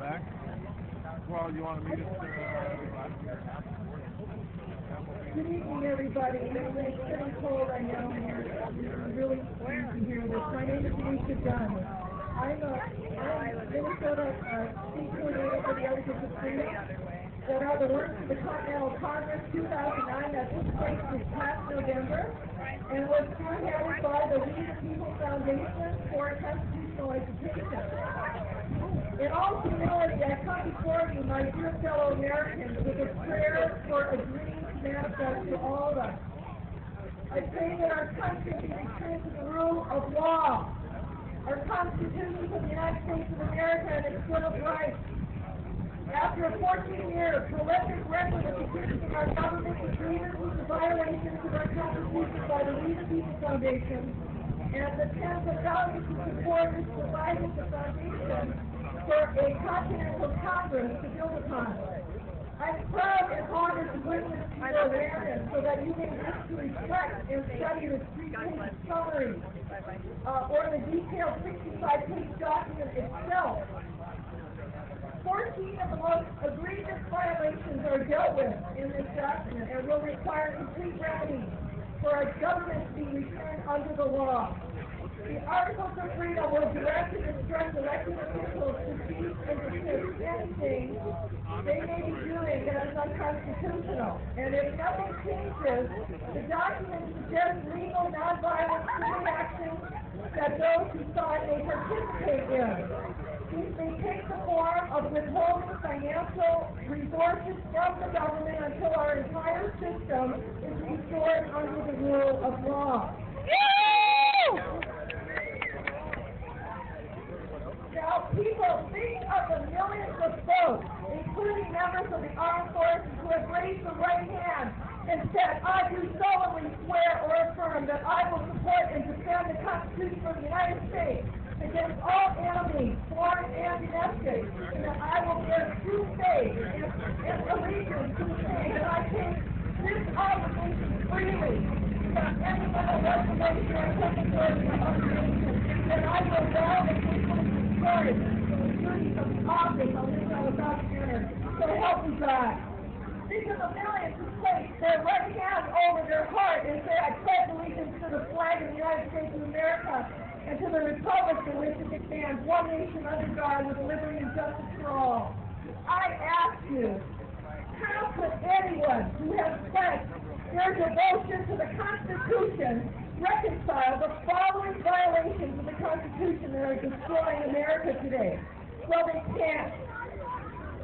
back. Well, you want to meet us Good evening, everybody. It's pretty cold, I know, and you're really pleased to hear this. My name is Anisha Dunne. I'm a Minnesota state coordinator for the Articles of Freedom that are the works of the Continental Congress 2009 that took place this past November and was spearheaded by the We the People Foundation for Constitutional Education. In all humility, I come before you, my dear fellow Americans, with a prayer for a dream to manifest to all of us. I pray that our country be returned to the rule of law, our Constitution of the United States of America and its Bill of Rights. After 14 years, prolific record of accusing our government of grievances and violations of our Constitution by the We the People Foundation and the tens of thousands of supporters providing the foundation for a Continental Congress to build upon. I'm proud and honored to bring this to your awareness so that you may wish to reflect and study this three-page summary or the detailed 65-page document itself. 14 of the most egregious violations are dealt with in this document and will require complete remedy for our government to be returned under the law. The Articles of Freedom will direct and instruct elected officials to cease and desist anything they may be doing that is unconstitutional. And if nothing changes, the document suggests legal, nonviolent civil actions that those who sign may participate in. These may take the form of withholding financial resources from the government until our entire system is restored under the rule of law. Now, people, think of the millions of folks, including members of the armed forces, who have raised the right hand and said, I do solemnly swear or affirm that I will support and defend the Constitution of the United States against all enemies, foreign and domestic, and that I will bear true faith and allegiance to the same, and I take this obligation freely from anyone who reservation or secretary of the nation, and I will vow and faithfully discharge the duties of the office on which I was about to enter. So help me God. Think of the millions who place their right hand over their heart and say, I pledge allegiance to the flag of the United States of America and to the republic for which it stands, one nation under God, with liberty and justice for all. I ask you, how could anyone who has pledged their devotion to the Constitution reconcile the following violations of the Constitution that are destroying America today? Well, they can't.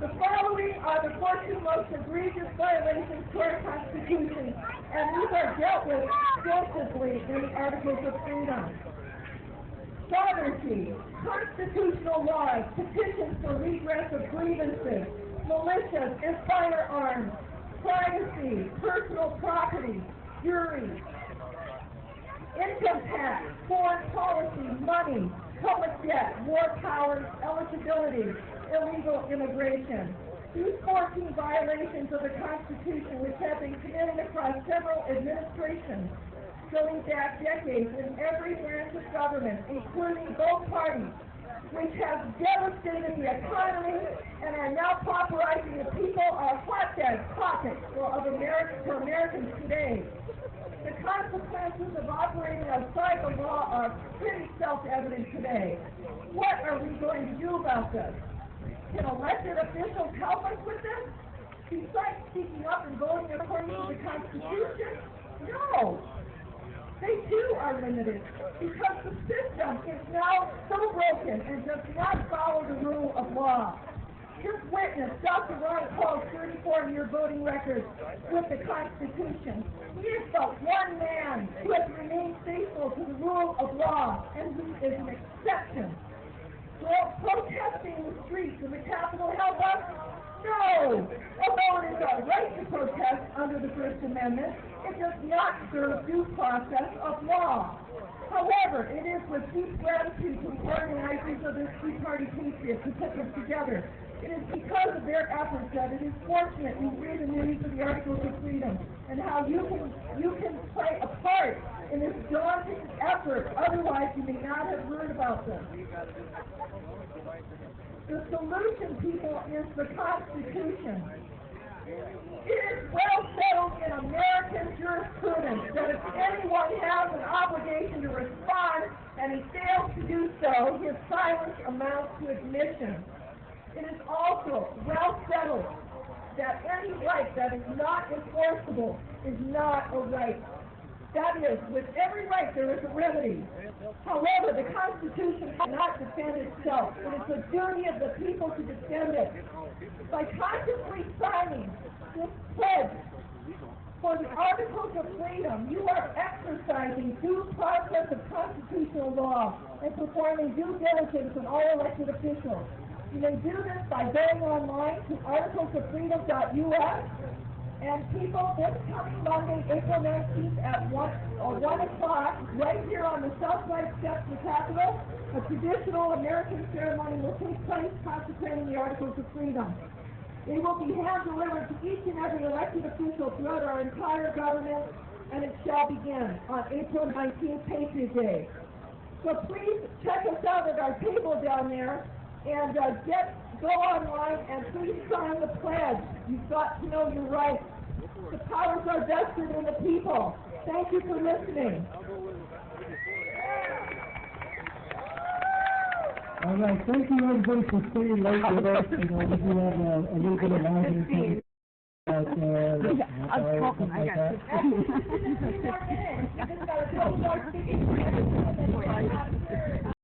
The following are the 14 most egregious violations to our Constitution, and these are dealt with extensively in the Articles of Freedom. Sovereignty, constitutional laws, petitions for redress of grievances, militias and firearms, privacy, personal property, juries, income tax, foreign policy, money, public debt, war powers, eligibility, illegal immigration. These 14 violations of the Constitution, which have been committed across several administrations, going back decades in every branch of government, including both parties, which have devastated the economy and are now pauperizing the people, are hotbed topics for Americans today. The consequences of operating outside the law are pretty self-evident today. What are we going to do about this? Can elected officials help us with this? Besides speaking up and voting according to the Constitution? No. They too are limited because the system is now so broken and does not follow the rule of law. Just witness Dr. Ron Paul's 34-year voting record with the Constitution. He is but one man who has remained faithful to the rule of law, and he is an exception. Will protesting in the streets of the Capitol help us? No! Although it is our right to protest under the First Amendment, it does not serve due process of law. However, it is with deep gratitude to the organizers of this Tea Party Patriots who put this together. It is because of their efforts that it is fortunate you read the news of the Articles of Freedom and how you can play a part in this daunting effort. Otherwise, you may not have heard about them. The solution, people, is the Constitution. It is well settled in American jurisprudence that if anyone has an obligation to respond and he fails to do so, his silence amounts to admission. It is also well settled that any right that is not enforceable is not a right. That is, with every right there is a remedy. However, the Constitution cannot defend itself. It is the duty of the people to defend it. By consciously signing this pledge for the Articles of Freedom, you are exercising due process of constitutional law and performing due diligence on all elected officials. You may do this by going online to articlesofreedom.us. And people, this coming Monday, April 19th at 1 o'clock, right here on the south side steps of the Capitol, a traditional American ceremony will take place consecrating the Articles of Freedom. It will be hand-delivered to each and every elected official throughout our entire government, and it shall begin on April 19th, Patriot Day. So please check us out at our table down there, and go online and please sign the pledge. You've got to know your rights. The powers are vested in the people. Thank you for listening. All right, thank you everybody for staying late with us. You know, we do have a little bit of lounging about I was talking, I got 15 more minutes. You just got a couple more speaking.